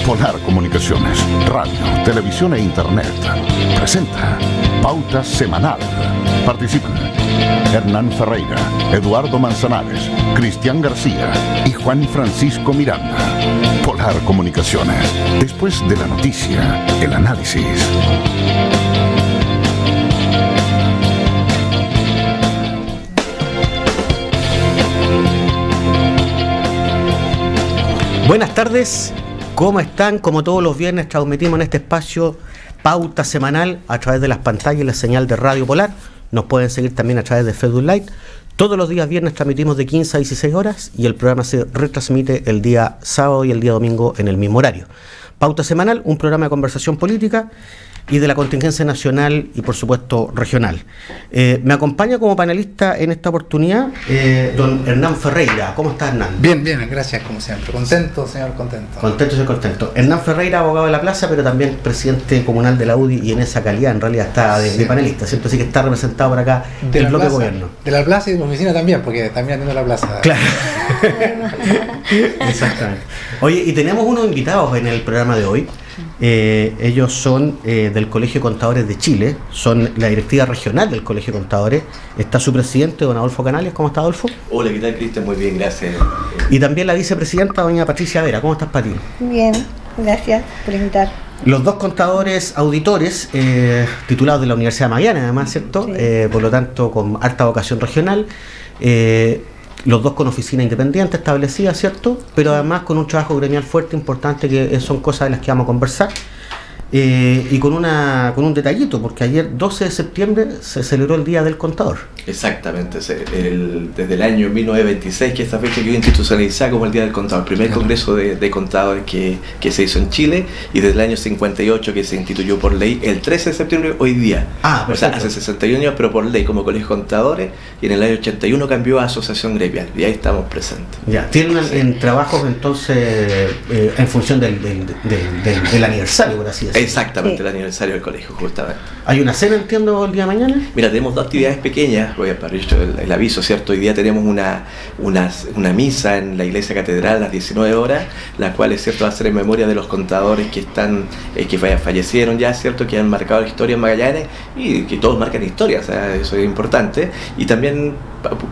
Polar Comunicaciones, radio, televisión e internet. Presenta Pauta Semanal. Participan Hernán Ferreira, Eduardo Manzanares, Cristian García y Juan Francisco Miranda. Polar Comunicaciones. Después de la noticia, el análisis. Buenas tardes, ¿cómo están? Como todos los viernes transmitimos en este espacio Pauta Semanal a través de las pantallas y la señal de Radio Polar. Nos pueden seguir también a través de Facebook Live. Todos los días viernes transmitimos de 15 a 16 horas y el programa se retransmite el día sábado y el día domingo en el mismo horario. Pauta Semanal, un programa de conversación política y de la contingencia nacional y por supuesto regional. Me acompaña como panelista en esta oportunidad don Hernán Ferreira. ¿Cómo está, Hernán? Bien, gracias como siempre. Contento, señor, contento. Contento, señor, contento. Hernán Ferreira, abogado de la plaza, pero también presidente comunal de la UDI y en esa calidad en realidad está de panelista, ¿cierto? Así que está representado por acá del bloque de gobierno. De la plaza y de la oficina también, porque también atiendo la plaza. Claro. Exactamente. Oye, y tenemos unos invitados en el programa de hoy. Ellos son del Colegio de Contadores de Chile, son la directiva regional del Colegio de Contadores. Está su presidente, don Adolfo Canales. ¿Cómo está, Adolfo? Hola, ¿qué tal, Cristian? Muy bien, gracias. Y también la vicepresidenta, doña Patricia Vera. ¿Cómo estás, Pati? Bien, gracias por invitar. Los dos contadores auditores, titulados de la Universidad de Magallanes, además, ¿cierto? Sí. Por lo tanto, con alta vocación regional. Los dos con oficina independiente establecida, ¿cierto? Pero además con un trabajo gremial fuerte, importante, que son cosas de las que vamos a conversar. Y con un detallito, porque ayer, 12 de septiembre, se celebró el Día del Contador. Exactamente, desde el año 1926 que esta fecha quedó institucionalizada como el Día del Contador, el primer congreso de contadores que se hizo en Chile, y desde el año 58 que se instituyó por ley el 13 de septiembre hoy día. Perfecto. O sea, hace 61 años, pero por ley como Colegio de Contadores, y en el año 81 cambió a Asociación Gremial, y ahí estamos presentes. Ya, tienen en trabajos entonces en función del aniversario, por así decirlo. Exactamente, Sí. el aniversario del colegio, justamente. ¿Hay una cena, entiendo, el día de mañana? Mira, tenemos dos actividades pequeñas, voy a parar el aviso, ¿cierto? Hoy día tenemos una misa en la iglesia catedral a las 19 horas, la cual, es cierto, va a ser en memoria de los contadores que fallecieron ya, ¿cierto? Que han marcado la historia en Magallanes, y que todos marcan historia, o sea, eso es importante. Y también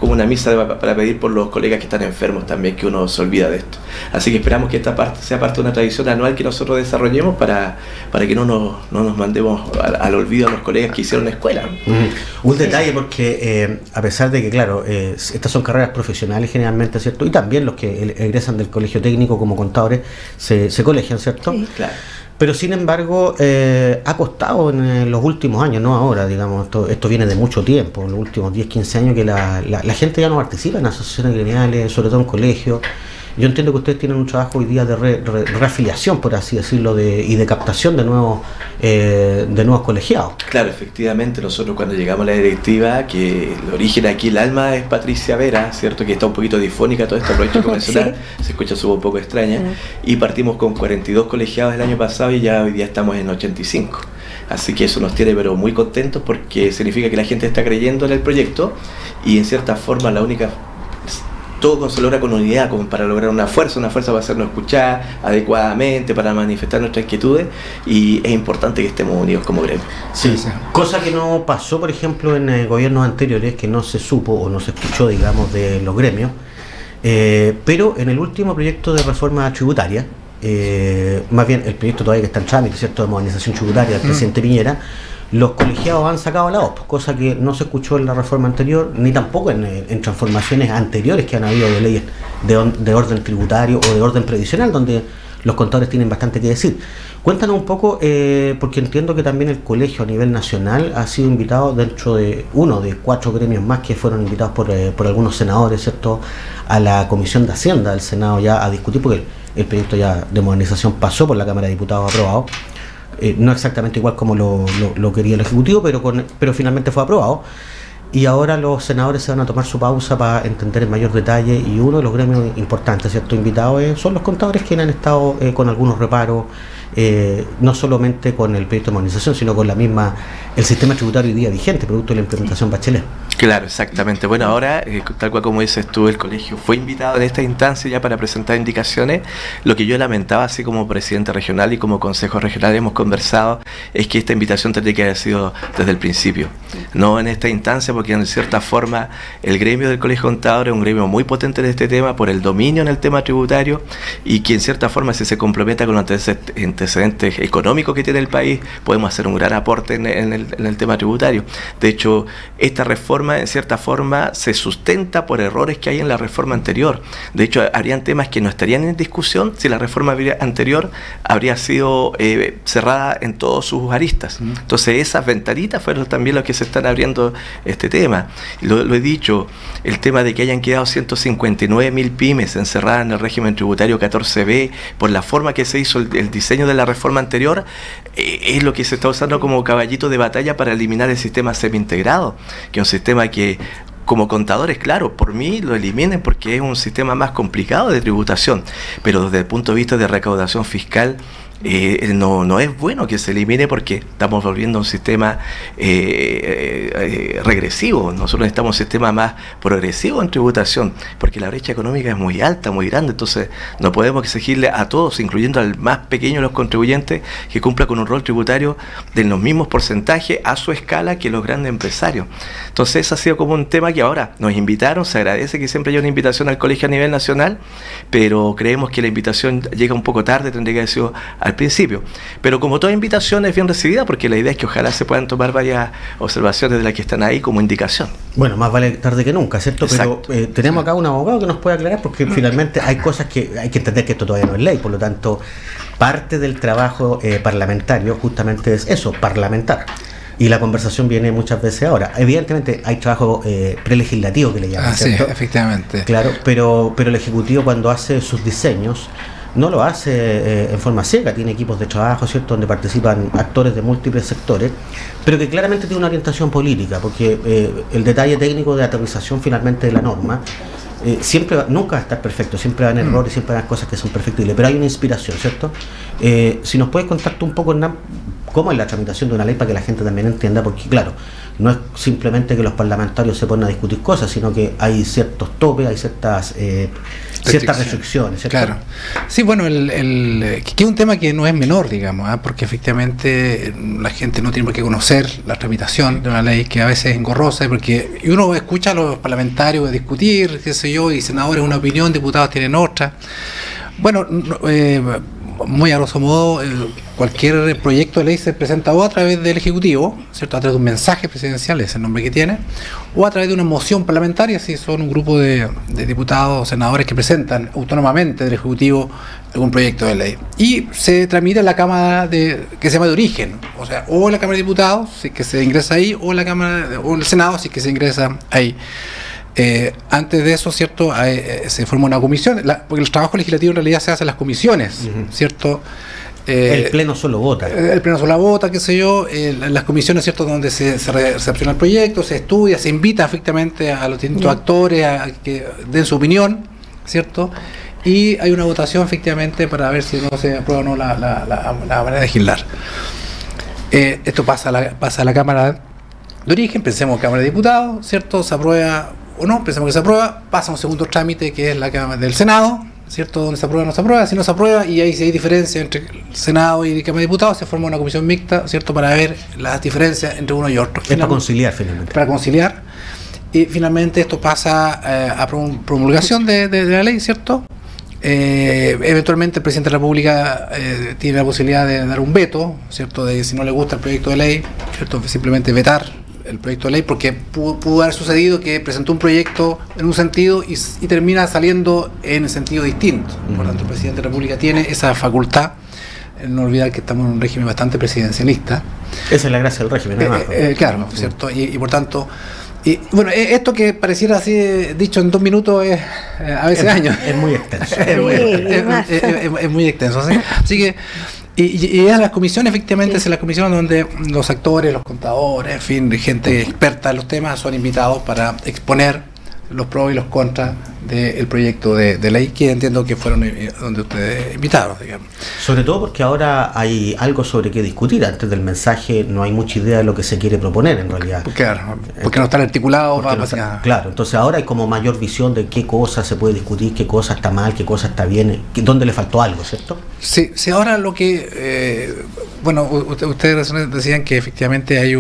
como una misa para pedir por los colegas que están enfermos también, que uno se olvida de esto. Así que esperamos que esta parte sea parte de una tradición anual que nosotros desarrollemos para que no nos mandemos al olvido a los colegas que hicieron la escuela. Un detalle, porque a pesar de que, claro, estas son carreras profesionales generalmente, ¿cierto? Y también los que egresan del colegio técnico como contadores se colegian, ¿cierto? Sí. Claro. Pero sin embargo, ha costado en los últimos años, no ahora, digamos, esto viene de mucho tiempo, en los últimos 10, 15 años, que la gente ya no participa en asociaciones gremiales, sobre todo en colegios. Yo entiendo que ustedes tienen un trabajo hoy día de reafiliación, por así decirlo, y de captación de nuevos colegiados. Claro, efectivamente, nosotros cuando llegamos a la directiva, que el origen aquí, el alma es Patricia Vera, ¿cierto? Que está un poquito difónica, todo esto aprovecho de mencionar, Sí. se escucha un poco extraña, y partimos con 42 colegiados el año pasado y ya hoy día estamos en 85. Así que eso nos tiene pero muy contentos, porque significa que la gente está creyendo en el proyecto, y en cierta forma todo se logra con unidad, como para lograr una fuerza para hacernos escuchar adecuadamente, para manifestar nuestras inquietudes, y es importante que estemos unidos como gremio. Sí. Cosa que no pasó, por ejemplo, en gobiernos anteriores, que no se supo o no se escuchó, digamos, de los gremios, pero en el último proyecto de reforma tributaria, más bien el proyecto todavía que está en trámite, ¿cierto?, de modernización tributaria del presidente Piñera, los colegiados han sacado la OP, cosa que no se escuchó en la reforma anterior, ni tampoco en transformaciones anteriores que han habido de leyes de orden tributario o de orden previsional, donde los contadores tienen bastante que decir. Cuéntanos un poco, porque entiendo que también el colegio a nivel nacional ha sido invitado dentro de uno de 4 gremios más que fueron invitados por algunos senadores, ¿cierto?, a la Comisión de Hacienda del Senado ya a discutir, porque el proyecto ya de modernización pasó por la Cámara de Diputados aprobado. No exactamente igual como lo quería el Ejecutivo, pero finalmente fue aprobado. y ahora los senadores se van a tomar su pausa para entender en mayor detalle, y uno de los gremios importantes, ¿cierto?, invitados son los contadores, quienes han estado con algunos reparos, no solamente con el proyecto de modernización, sino con el sistema tributario hoy día vigente, producto de la implementación Bachelet. Claro, exactamente. Bueno, ahora, tal cual como dices tú, el colegio fue invitado en esta instancia ya para presentar indicaciones. Lo que yo lamentaba, así como presidente regional y como consejo regional hemos conversado, es que esta invitación tendría que haber sido desde el principio, no en esta instancia, porque en cierta forma el gremio del Colegio de Contadores es un gremio muy potente en este tema por el dominio en el tema tributario, y que en cierta forma, si se complementa con los antecedentes económicos que tiene el país, podemos hacer un gran aporte en el tema tributario. De hecho, esta reforma en cierta forma se sustenta por errores que hay en la reforma anterior. De hecho, habrían temas que no estarían en discusión si la reforma anterior habría sido cerrada en todos sus aristas. Entonces esas ventanitas fueron también los que se están abriendo este tema. Lo he dicho, el tema de que hayan quedado 159.000 pymes encerradas en el régimen tributario 14B por la forma que se hizo el diseño de la reforma anterior, es lo que se está usando como caballito de batalla para eliminar el sistema semi-integrado, que es un sistema que, como contadores, claro, por mí lo eliminen porque es un sistema más complicado de tributación, pero desde el punto de vista de recaudación fiscal, no es bueno que se elimine, porque estamos volviendo a un sistema regresivo. Nosotros necesitamos un sistema más progresivo en tributación, porque la brecha económica es muy alta, muy grande. Entonces no podemos exigirle a todos, incluyendo al más pequeño de los contribuyentes, que cumpla con un rol tributario de los mismos porcentajes a su escala que los grandes empresarios. Entonces ese ha sido como un tema que ahora nos invitaron. Se agradece que siempre haya una invitación al colegio a nivel nacional, pero creemos que la invitación llega un poco tarde, tendría que haber sido al principio. Pero como toda invitación es bien recibida, porque la idea es que ojalá se puedan tomar varias observaciones de las que están ahí como indicación. Bueno, más vale tarde que nunca, ¿cierto? Exacto. Pero tenemos acá un abogado que nos puede aclarar, porque finalmente hay cosas que hay que entender que esto todavía no es ley, por lo tanto, parte del trabajo parlamentario justamente es eso, parlamentar. Y la conversación viene muchas veces ahora. Evidentemente hay trabajo prelegislativo que le llaman, ¿cierto? Sí, efectivamente. Claro, pero el Ejecutivo, cuando hace sus diseños, no lo hace en forma ciega, tiene equipos de trabajo, ¿cierto?, donde participan actores de múltiples sectores, pero que claramente tiene una orientación política, porque el detalle técnico de aterrización finalmente de la norma nunca va a estar perfecto, siempre van errores, siempre van cosas que son perfectibles, pero hay una inspiración, ¿cierto? Si nos puedes contar tú un poco, Hernán, cómo es la tramitación de una ley, para que la gente también entienda, porque claro, no es simplemente que los parlamentarios se ponen a discutir cosas, sino que hay ciertos topes, hay ciertas restricciones, ¿cierto? Claro. Sí, bueno, que es un tema que no es menor, digamos, porque efectivamente la gente no tiene por qué conocer la tramitación de una ley, que a veces es engorrosa, porque uno escucha a los parlamentarios discutir, qué sé yo, y senadores una opinión, diputados tienen otra. Bueno, muy a grosso modo, cualquier proyecto de ley se presenta o a través del Ejecutivo, ¿cierto?, a través de un mensaje presidencial, ese es el nombre que tiene, o a través de una moción parlamentaria, si son un grupo de diputados o senadores que presentan autónomamente del Ejecutivo algún proyecto de ley. Y se tramita en la Cámara que se llama de origen, o sea, o en la Cámara de Diputados, si es que se ingresa ahí, o en la Cámara, o en el Senado, si es que se ingresa ahí. Antes de eso, ¿cierto?, se forma una comisión, porque el trabajo legislativo en realidad se hace en las comisiones, ¿cierto? El Pleno solo vota. El Pleno solo vota, qué sé yo, las comisiones, ¿cierto?, donde se recepciona el proyecto, se estudia, se invita efectivamente a los distintos actores a que den su opinión, ¿cierto? Y hay una votación efectivamente para ver si no se aprueba o no la manera de legislar. Esto pasa a la Cámara de origen, pensemos Cámara de Diputados, ¿cierto? Se aprueba o no, pensemos que se aprueba, pasa a un segundo trámite que es la Cámara del Senado, ¿cierto?, donde se aprueba o no se aprueba. Si no se aprueba, y ahí si hay diferencia entre el Senado y la Cámara de Diputados, se forma una comisión mixta, ¿cierto?, para ver las diferencias entre uno y otro. Para conciliar finalmente. Para conciliar. Y finalmente esto pasa a promulgación de la ley, ¿cierto? Eventualmente el presidente de la República tiene la posibilidad de dar un veto, ¿cierto?, de si no le gusta el proyecto de ley, ¿cierto?, simplemente vetar el proyecto de ley, porque pudo haber sucedido que presentó un proyecto en un sentido y termina saliendo en sentido distinto. Por tanto, el presidente de la República tiene esa facultad. No olvidar que estamos en un régimen bastante presidencialista. Esa es la gracia del régimen, además. Claro, ¿cierto? Y por tanto, bueno, esto que pareciera así dicho en 2 minutos es a veces años. Es muy extenso. Es muy extenso, ¿sí? Así que, Y a las comisiones, efectivamente, es la comisión donde los actores, los contadores, en fin, gente experta en los temas son invitados para exponer los pros y los contras del proyecto de ley, que entiendo que fueron donde ustedes invitaron, digamos. Sobre todo porque ahora hay algo sobre qué discutir. Antes del mensaje no hay mucha idea de lo que se quiere proponer en realidad. Porque no están articulados. Claro, entonces ahora hay como mayor visión de qué cosa se puede discutir, qué cosa está mal, qué cosa está bien, dónde le faltó algo, ¿cierto? Sí, ahora lo que... ustedes decían que efectivamente hay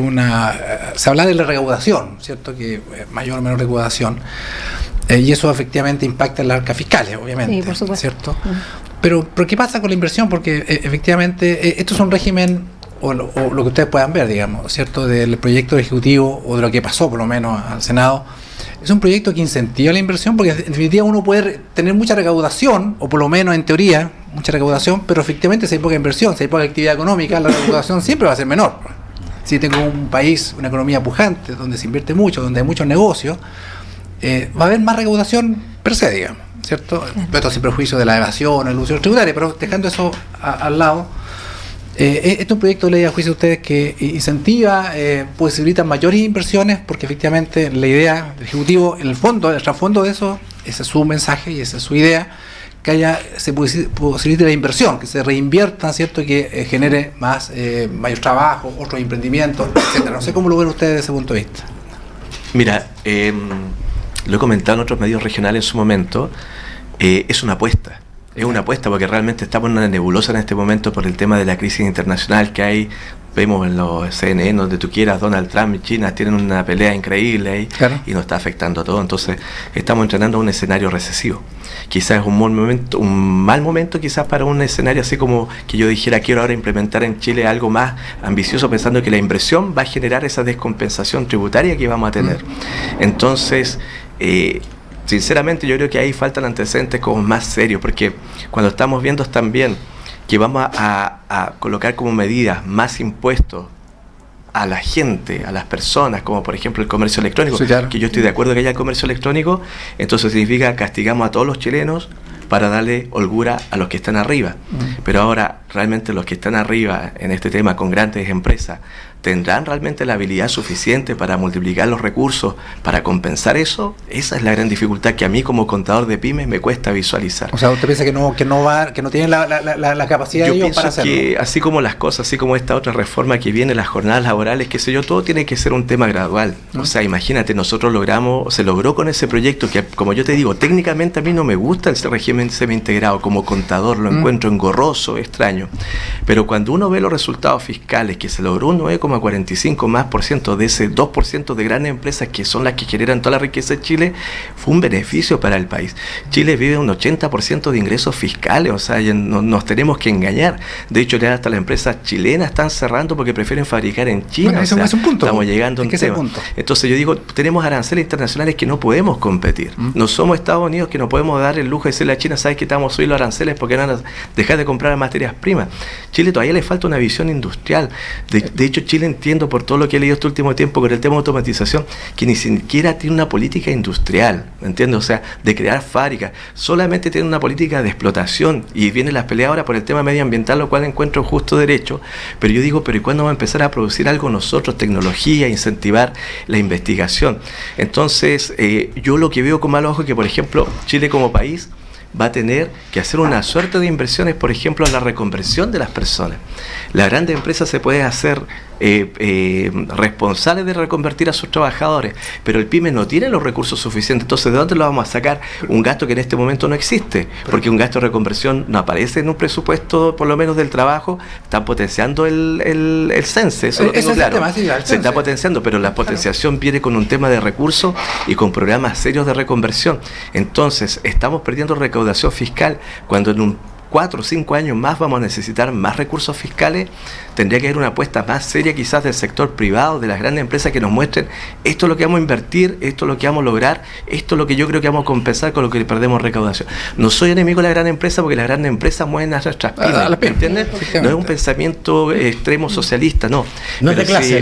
se habla de la recaudación, ¿cierto? Que mayor o menor recaudación. Y eso efectivamente impacta en las arcas fiscales, obviamente. Sí, por supuesto. ¿Cierto? Pero ¿qué pasa con la inversión? Porque efectivamente esto es un régimen, o lo que ustedes puedan ver, digamos, ¿cierto? Del proyecto ejecutivo, o de lo que pasó por lo menos al Senado, es un proyecto que incentiva la inversión, porque en definitiva uno puede tener mucha recaudación, o por lo menos en teoría, mucha recaudación, pero efectivamente si hay poca inversión, si hay poca actividad económica, la recaudación siempre va a ser menor. Si tengo un país, una economía pujante, donde se invierte mucho, donde hay muchos negocios, va a haber más recaudación per se, digamos, ¿cierto? Esto sin prejuicio de la evasión, la ilusión tributaria, pero dejando eso al lado, este es un proyecto de ley, a juicio de ustedes, que incentiva, posibilita mayores inversiones, porque efectivamente la idea del Ejecutivo, en el fondo, el trasfondo de eso, ese es su mensaje y esa es su idea, que se posibilite la inversión, que se reinvierta, ¿cierto? Que genere mayor trabajo, otros emprendimientos, etcétera. No sé cómo lo ven ustedes desde ese punto de vista. Mira, lo he comentado en otros medios regionales en su momento, es una apuesta. Es una apuesta porque realmente estamos en una nebulosa en este momento por el tema de la crisis internacional que hay. Vemos en los CNN, donde tú quieras, Donald Trump y China tienen una pelea increíble ahí, claro, y nos está afectando a todo. Entonces estamos entrenando a un escenario recesivo. Quizás es un mal momento quizás para un escenario así como que yo dijera, quiero ahora implementar en Chile algo más ambicioso, pensando que la inversión va a generar esa descompensación tributaria que vamos a tener. Entonces, sinceramente yo creo que ahí faltan antecedentes como más serios, porque cuando estamos viendo también que vamos a colocar como medidas más impuestos a la gente, a las personas, como por ejemplo el comercio electrónico, sí, claro, que yo estoy de acuerdo que haya comercio electrónico, entonces significa castigamos a todos los chilenos para darle holgura a los que están arriba. Pero ahora realmente los que están arriba en este tema con grandes empresas, ¿tendrán realmente la habilidad suficiente para multiplicar los recursos, para compensar eso? Esa es la gran dificultad que a mí como contador de pymes me cuesta visualizar. O sea, ¿usted piensa que no tienen la capacidad de ellos para hacerlo? Yo pienso que así como las cosas, así como esta otra reforma que viene, las jornadas laborales, qué sé yo, todo tiene que ser un tema gradual. O sea, imagínate, nosotros se logró con ese proyecto que, como yo te digo, técnicamente a mí no me gusta el régimen semi-integrado, como contador lo encuentro engorroso, extraño. Pero cuando uno ve los resultados fiscales, que se logró un 9,45% de ese 2% de grandes empresas que son las que generan toda la riqueza de Chile, fue un beneficio para el país. Chile vive un 80% de ingresos fiscales, o sea, no nos tenemos que engañar. De hecho, ya hasta las empresas chilenas están cerrando porque prefieren fabricar en China. Bueno, o sea, es un punto. Estamos llegando a un tema. Entonces yo digo, tenemos aranceles internacionales que no podemos competir. No somos Estados Unidos, que no podemos dar el lujo de decirle a China, sabes que estamos subiendo los aranceles porque van a dejar de comprar materias primas. Chile todavía le falta una visión industrial. De hecho, Chile, entiendo por todo lo que he leído este último tiempo con el tema de automatización, que ni siquiera tiene una política industrial, ¿entiendes? O sea, de crear fábricas, solamente tiene una política de explotación, y vienen las peleas ahora por el tema medioambiental, lo cual encuentro justo derecho, pero yo digo, pero ¿y cuándo vamos a empezar a producir algo nosotros, tecnología, incentivar la investigación? Entonces, yo lo que veo con mal ojo es que, por ejemplo, Chile como país va a tener que hacer una suerte de inversiones, por ejemplo, en la reconversión de las personas. Las grandes empresas se pueden hacer responsables de reconvertir a sus trabajadores, pero el pyme no tiene los recursos suficientes. Entonces, ¿de dónde lo vamos a sacar? Un gasto que en este momento no existe, porque un gasto de reconversión no aparece en un presupuesto, por lo menos del trabajo. Están potenciando el CENSE, eso lo tengo claro. Se está potenciando, pero la potenciación viene con un tema de recursos y con programas serios de reconversión. Entonces, estamos perdiendo recaudación fiscal cuando en un 4 o 5 años más vamos a necesitar más recursos fiscales. Tendría que haber una apuesta más seria quizás del sector privado, de las grandes empresas, que nos muestren esto es lo que vamos a invertir, esto es lo que vamos a lograr, esto es lo que yo creo que vamos a compensar con lo que perdemos recaudación. No soy enemigo de la gran empresa, porque las grandes empresas mueven a nuestras pymes, ¿entiendes? No es un pensamiento extremo socialista, no. No es de clase.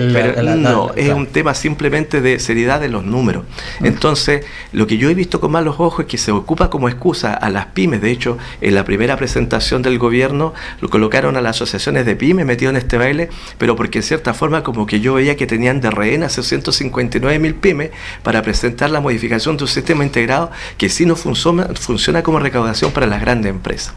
No, es un tema simplemente de seriedad de los números. Entonces, lo que yo he visto con malos ojos es que se ocupa como excusa a las pymes. De hecho, en la primera presentación presentación del gobierno lo colocaron a las asociaciones de pymes metidos en este baile, pero porque en cierta forma como que yo veía que tenían de rehén a 159.000 pymes para presentar la modificación de un sistema integrado que sí no funciona como recaudación para las grandes empresas.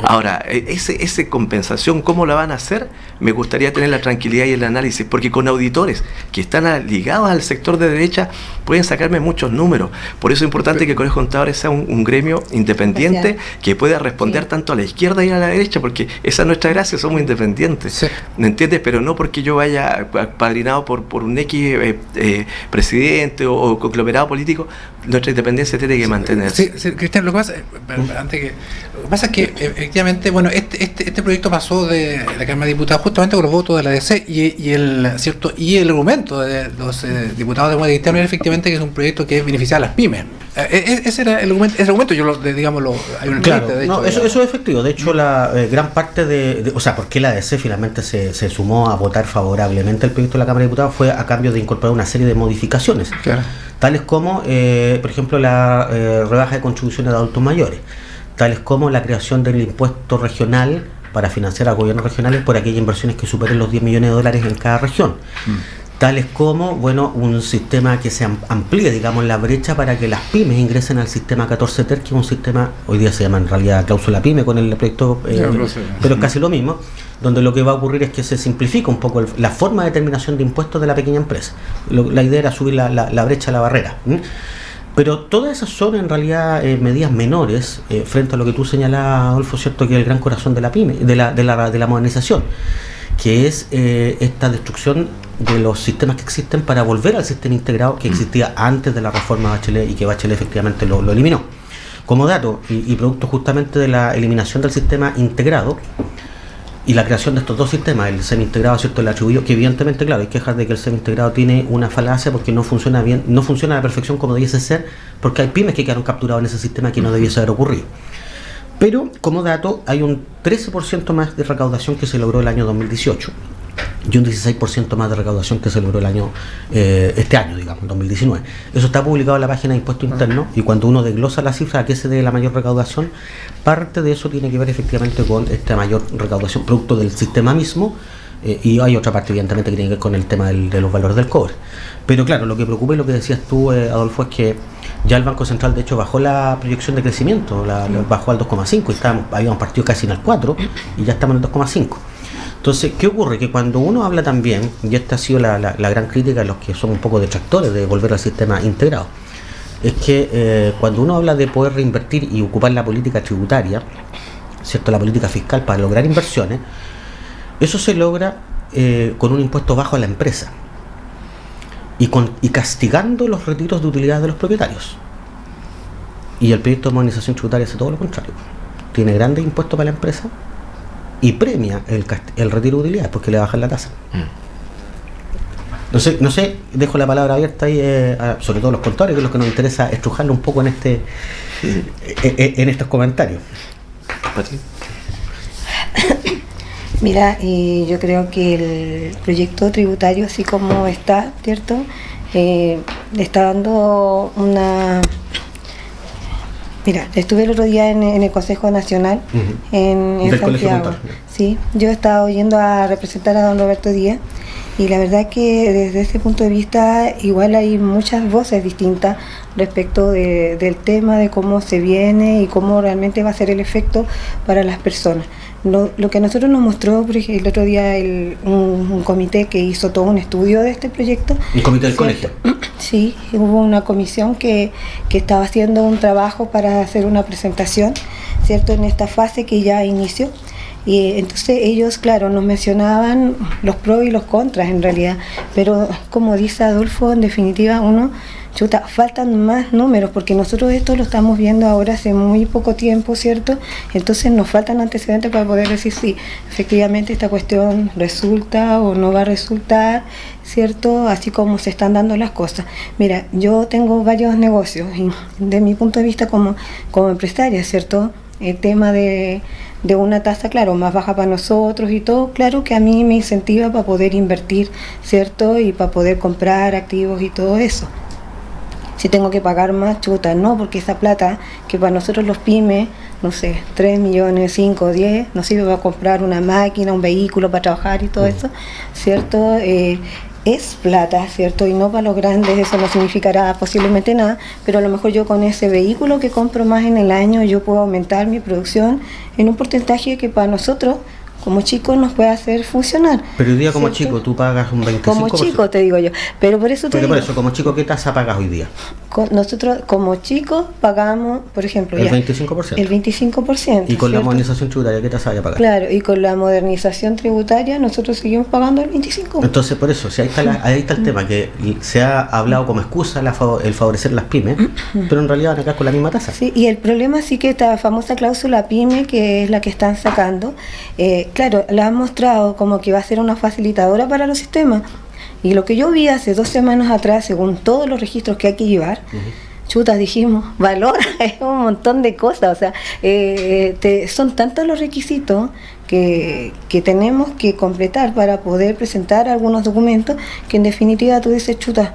Ahora, esa compensación, ¿cómo la van a hacer? Me gustaría tener la tranquilidad y el análisis, porque con auditores que están ligados al sector de derecha pueden sacarme muchos números. Por eso es importante que el Colegio de Contadores sea un gremio independiente que pueda responder tanto a la izquierda y a la derecha, porque esa es nuestra gracia, somos independientes. ¿Me entiendes? Pero no porque yo vaya padrinado por un X presidente o conglomerado político, nuestra independencia tiene que mantenerse. Sí, Cristian, lo que pasa es que efectivamente, bueno, este proyecto pasó de la Cámara de Diputados justamente con los votos de la DC y el argumento de los diputados de Movilidad Interna era efectivamente que es un proyecto que beneficia a las pymes. Ese era el argumento, hay un claro, de hecho, eso es efectivo. De hecho, la gran parte o sea, ¿por qué la DC finalmente se sumó a votar favorablemente el proyecto de la Cámara de Diputados? Fue a cambio de incorporar una serie de modificaciones, claro, tales como, por ejemplo, la rebaja de contribuciones de adultos mayores, tales como la creación del impuesto regional para financiar a gobiernos regionales por aquellas inversiones que superen los 10 millones de dólares en cada región. Tales como, bueno, un sistema que se amplíe, digamos, la brecha para que las pymes ingresen al sistema 14 TER, que es un sistema, hoy día se llama en realidad cláusula pyme con el proyecto, pero es casi lo mismo, donde lo que va a ocurrir es que se simplifica un poco la forma de determinación de impuestos de la pequeña empresa. La idea era subir la brecha, la barrera. Pero todas esas son en realidad medidas menores frente a lo que tú señalabas, Adolfo, ¿cierto?, que es el gran corazón de la pyme, de la modernización, que es esta destrucción de los sistemas que existen para volver al sistema integrado que existía antes de la reforma Bachelet y que Bachelet efectivamente lo eliminó. Como dato y producto justamente de la eliminación del sistema integrado y la creación de estos dos sistemas, el semi-integrado, ¿cierto?, el atribuido, que evidentemente, claro, hay quejas de que el semi-integrado tiene una falacia porque no funciona bien, no funciona a la perfección como debiese ser, porque hay pymes que quedaron capturados en ese sistema que no debiese haber ocurrido. Pero, como dato, hay un 13% más de recaudación que se logró el año 2018 y un 16% más de recaudación que se logró el año este año, digamos, 2019. Eso está publicado en la página de Impuesto Interno y cuando uno desglosa la cifra a qué se debe la mayor recaudación, parte de eso tiene que ver efectivamente con esta mayor recaudación producto del sistema mismo. Y hay otra parte evidentemente que tiene que ver con el tema de los valores del cobre. Pero claro, lo que preocupa y lo que decías tú, Adolfo, es que ya el Banco Central de hecho bajó la proyección de crecimiento, bajó al 2,5 y habíamos partido casi en el 4 y ya estamos en el 2,5. Entonces, ¿qué ocurre? Que cuando uno habla también, y esta ha sido la gran crítica de los que son un poco detractores de volver al sistema integrado, es que cuando uno habla de poder reinvertir y ocupar la política tributaria, ¿cierto?, la política fiscal para lograr inversiones, eso se logra con un impuesto bajo a la empresa y castigando los retiros de utilidades de los propietarios. Y el proyecto de modernización tributaria hace todo lo contrario. Tiene grandes impuestos para la empresa y premia el retiro de utilidades porque le bajan la tasa. No sé, dejo la palabra abierta ahí, sobre todo los contadores, que es lo que nos interesa estrujarlo un poco en estos comentarios. ¿Pati? Mira, yo creo que el proyecto tributario, así como está, ¿cierto?, le está dando una... Mira, estuve el otro día en el Consejo Nacional, en Santiago. Sí, yo he estado yendo a representar a don Roberto Díaz y la verdad que desde ese punto de vista igual hay muchas voces distintas respecto del tema, de cómo se viene y cómo realmente va a ser el efecto para las personas. Lo que a nosotros nos mostró el otro día un comité que hizo todo un estudio de este proyecto. ¿Un comité del colegio? Sí, hubo una comisión que estaba haciendo un trabajo para hacer una presentación, ¿cierto?, en esta fase que ya inició. Y entonces ellos, claro, nos mencionaban los pros y los contras en realidad, pero como dice Adolfo, en definitiva faltan más números, porque nosotros esto lo estamos viendo ahora hace muy poco tiempo, ¿cierto? Entonces nos faltan antecedentes para poder decir si efectivamente esta cuestión resulta o no va a resultar, ¿cierto? Así como se están dando las cosas. Mira, yo tengo varios negocios y de mi punto de vista como empresaria, ¿cierto?, el tema de una tasa, claro, más baja para nosotros y todo, claro que a mí me incentiva para poder invertir, ¿cierto?, y para poder comprar activos y todo eso. si tengo que pagar más, chuta, no, porque esa plata que para nosotros los pymes, no sé, 3 millones, 5, 10, nos sirve para comprar una máquina, un vehículo para trabajar y todo eso, ¿cierto? Es plata, ¿cierto? Y no para los grandes, eso no significará posiblemente nada, pero a lo mejor yo con ese vehículo que compro más en el año, yo puedo aumentar mi producción en un porcentaje que para nosotros, como chicos, nos puede hacer funcionar. Pero hoy día como ¿cierto? chico tú pagas un 25%. Como chico te digo yo, pero por eso te Pero digo, por eso, como chico, ¿qué tasa pagas hoy día? nosotros como chicos pagamos, por ejemplo, El ya, 25%. el 25%. Y con la ¿cierto? modernización tributaria, ¿qué tasa vaya a pagar? Claro, y con la modernización tributaria nosotros seguimos pagando el 25%. Entonces, por eso, si ahí está el tema, que se ha hablado como excusa el favorecer las pymes, pero en realidad van a quedar con la misma tasa. Sí, y el problema sí que esta famosa cláusula PYME, que es la que están sacando, claro, la han mostrado como que va a ser una facilitadora para los sistemas. Y lo que yo vi hace 2 semanas atrás, según todos los registros que hay que llevar, chutas, dijimos, valor, es un montón de cosas, o sea, son tantos los requisitos que tenemos que completar para poder presentar algunos documentos que en definitiva tú dices, chuta,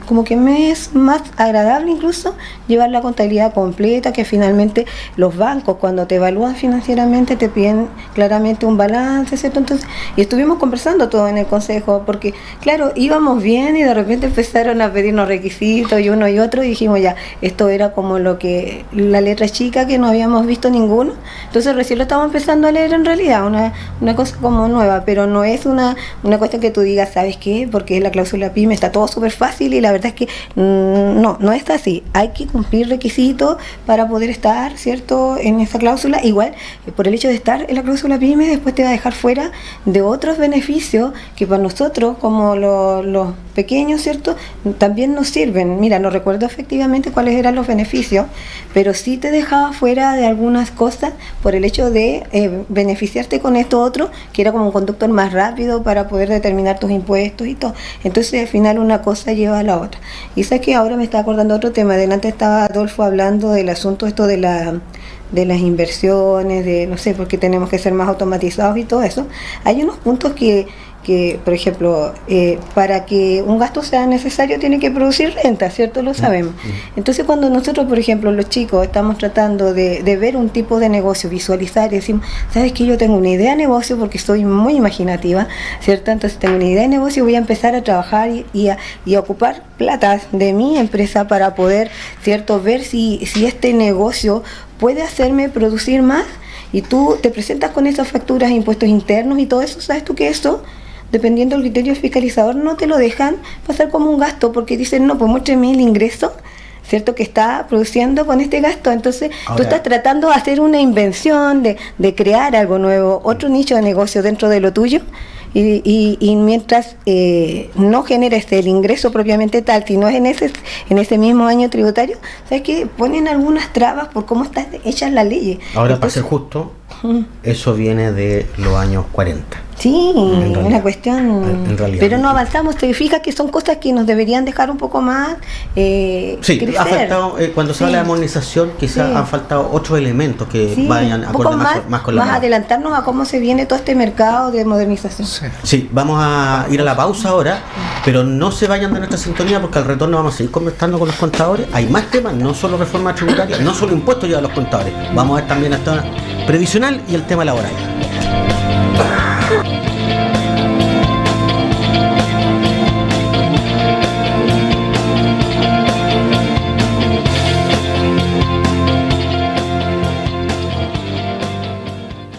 como que me es más agradable incluso llevar la contabilidad completa, que finalmente los bancos cuando te evalúan financieramente te piden claramente un balance, ¿cierto? Entonces, y estuvimos conversando todo en el consejo, porque claro, íbamos bien y de repente empezaron a pedirnos requisitos y uno y otro, y dijimos ya, esto era como lo que, la letra chica que no habíamos visto ninguno, entonces recién lo estamos empezando a leer en realidad, una cosa como nueva, pero no es una cuestión que tú digas, ¿sabes qué? Porque es la cláusula PYME, está todo súper fácil, y la verdad es que no está así. Hay que cumplir requisitos para poder estar, ¿cierto?, en esa cláusula. Igual, por el hecho de estar en la cláusula PYME, después te va a dejar fuera de otros beneficios que para nosotros, como los pequeños, ¿cierto?, también nos sirven. Mira, no recuerdo efectivamente cuáles eran los beneficios, pero sí te dejaba fuera de algunas cosas por el hecho de beneficiarte con esto otro, que era como un conductor más rápido para poder determinar tus impuestos y todo. Entonces, al final, una cosa lleva a la otra. Y sabes que ahora me estaba acordando de otro tema. Adelante estaba Adolfo hablando del asunto esto de las inversiones, de no sé, porque tenemos que ser más automatizados y todo eso. Hay unos puntos que por ejemplo, para que un gasto sea necesario tiene que producir renta, ¿cierto? Lo sabemos. Entonces, cuando nosotros, por ejemplo, los chicos estamos tratando de ver un tipo de negocio, visualizar y decimos, ¿sabes qué? Yo tengo una idea de negocio porque soy muy imaginativa, ¿cierto? Entonces tengo una idea de negocio y voy a empezar a trabajar y a ocupar plata de mi empresa para poder, ¿cierto?, ver si este negocio puede hacerme producir más, y tú te presentas con esas facturas, impuestos internos y todo eso. ¿Sabes tú que eso, dependiendo del criterio fiscalizador, no te lo dejan pasar como un gasto, porque dicen, no, pues muéstrame el ingreso, ¿cierto?, que está produciendo con este gasto? Entonces, ahora, tú estás tratando de hacer una invención, de crear algo nuevo, otro nicho de negocio dentro de lo tuyo, y mientras no generes el ingreso propiamente tal, si no es en ese mismo año tributario, ¿sabes qué? Ponen algunas trabas por cómo están hechas las leyes. Ahora, para ser justo, eso viene de los años 40. Sí, es una cuestión, en realidad, pero no avanzamos. Te fijas que son cosas que nos deberían dejar un poco más sí, crecer. Ha faltado, cuando se habla de modernización, quizás han faltado otros elementos que vayan acorde más con la más adelantarnos a cómo se viene todo este mercado de modernización. Sí, vamos a ir a la pausa ahora, pero no se vayan de nuestra sintonía, porque al retorno vamos a seguir conversando con los contadores. Hay más temas, no solo reforma tributaria, no solo impuestos llevan los contadores. Vamos a ver también hasta previsional y el tema laboral.